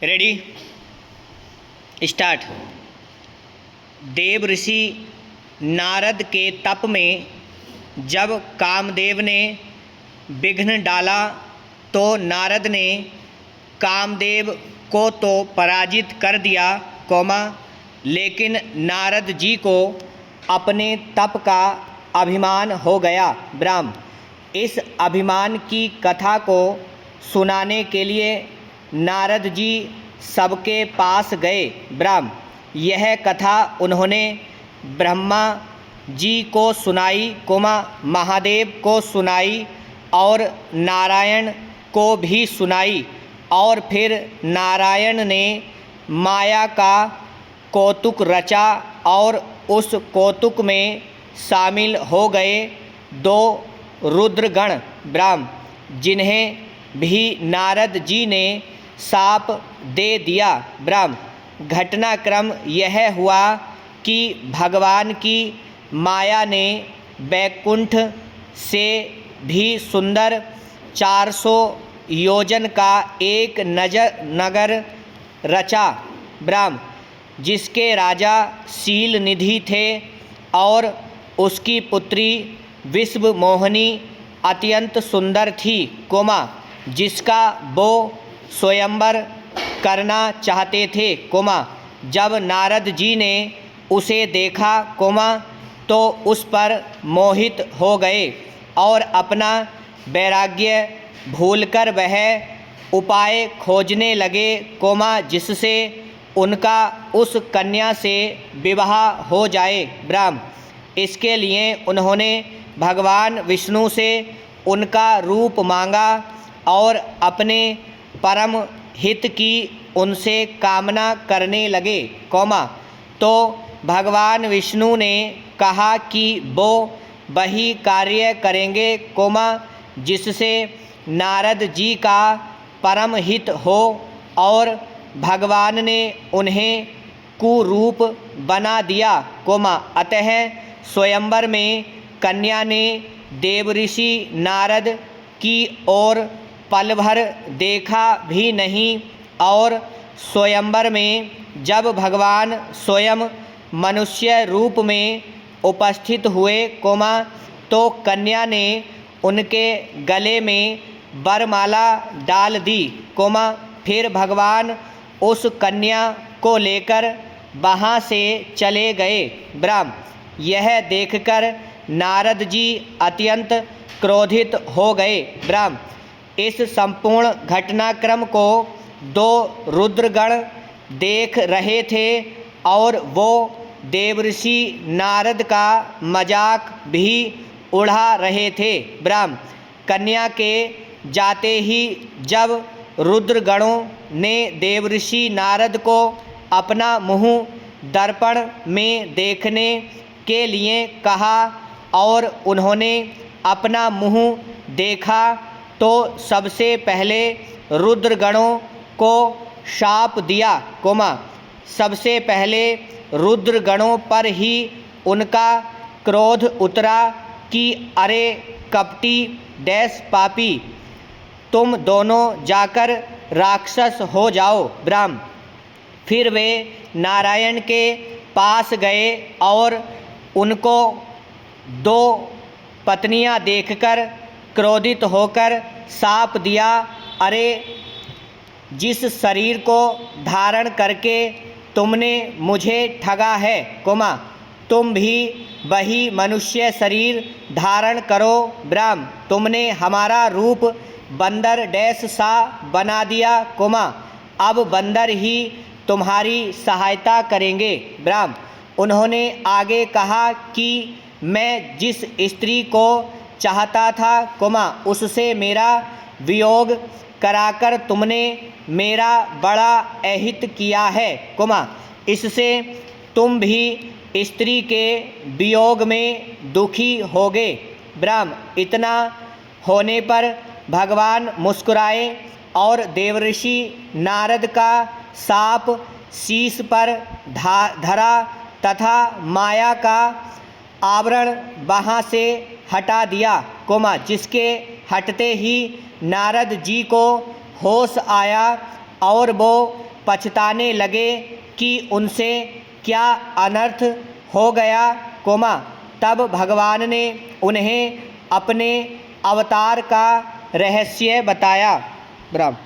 Ready start. देव ऋषि नारद के तप में जब कामदेव ने विघ्न डाला तो नारद ने कामदेव को तो पराजित कर दिया, लेकिन नारद जी को अपने तप का अभिमान हो गया। इस अभिमान की कथा को सुनाने के लिए नारद जी सबके पास गए। यह कथा उन्होंने ब्रह्मा जी को सुनाई, महादेव को सुनाई और नारायण को भी सुनाई। और फिर नारायण ने माया का कौतुक रचा और उस कौतुक में शामिल हो गए दो रुद्रगण, जिन्हें भी नारद जी ने शाप दे दिया। घटनाक्रम यह हुआ कि भगवान की माया ने बैकुंठ से भी सुंदर 400 योजन का एक नगर रचा, जिसके राजा शील निधि थे और उसकी पुत्री विश्व मोहिनी अत्यंत सुंदर थी, जिसका वो स्वयंवर करना चाहते थे, जब नारद जी ने उसे देखा, तो उस पर मोहित हो गए और अपना वैराग्य भूलकर वह उपाय खोजने लगे, जिससे उनका उस कन्या से विवाह हो जाए। इसके लिए उन्होंने भगवान विष्णु से उनका रूप मांगा और अपने परम हित की उनसे कामना करने लगे, तो भगवान विष्णु ने कहा कि वो वही कार्य करेंगे, जिससे नारद जी का परम हित हो। और भगवान ने उन्हें कुरूप बना दिया, अतः स्वयंवर में कन्या ने देवऋषि नारद की ओर पल भर देखा भी नहीं। और स्वयंवर में जब भगवान स्वयं मनुष्य रूप में उपस्थित हुए, तो कन्या ने उनके गले में वरमाला डाल दी, फिर भगवान उस कन्या को लेकर वहाँ से चले गए। यह देखकर नारद जी अत्यंत क्रोधित हो गए। इस संपूर्ण घटनाक्रम को दो रुद्रगण देख रहे थे और वो देवऋषि नारद का मजाक भी उड़ा रहे थे। कन्या के जाते ही जब रुद्रगणों ने देवऋषि नारद को अपना मुँह दर्पण में देखने के लिए कहा और उन्होंने अपना मुँह देखा, तो सबसे पहले रुद्रगणों को शाप दिया, सबसे पहले रुद्रगणों पर ही उनका क्रोध उतरा कि अरे कपटी पापी, तुम दोनों जाकर राक्षस हो जाओ। फिर वे नारायण के पास गए और उनको दो पत्नियां देखकर क्रोधित होकर शाप दिया, अरे जिस शरीर को धारण करके तुमने मुझे ठगा है, तुम भी वही मनुष्य शरीर धारण करो। तुमने हमारा रूप बंदर सा बना दिया, अब बंदर ही तुम्हारी सहायता करेंगे। उन्होंने आगे कहा कि मैं जिस स्त्री को चाहता था, उससे मेरा वियोग कराकर तुमने मेरा बड़ा अहित किया है, इससे तुम भी स्त्री के वियोग में दुखी होगे। इतना होने पर भगवान मुस्कुराए और देवऋषि नारद का शाप शीश पर धरा तथा माया का आवरण वहाँ से हटा दिया, जिसके हटते ही नारद जी को होश आया और वो पछताने लगे कि उनसे क्या अनर्थ हो गया, तब भगवान ने उन्हें अपने अवतार का रहस्य बताया। ब्रह्म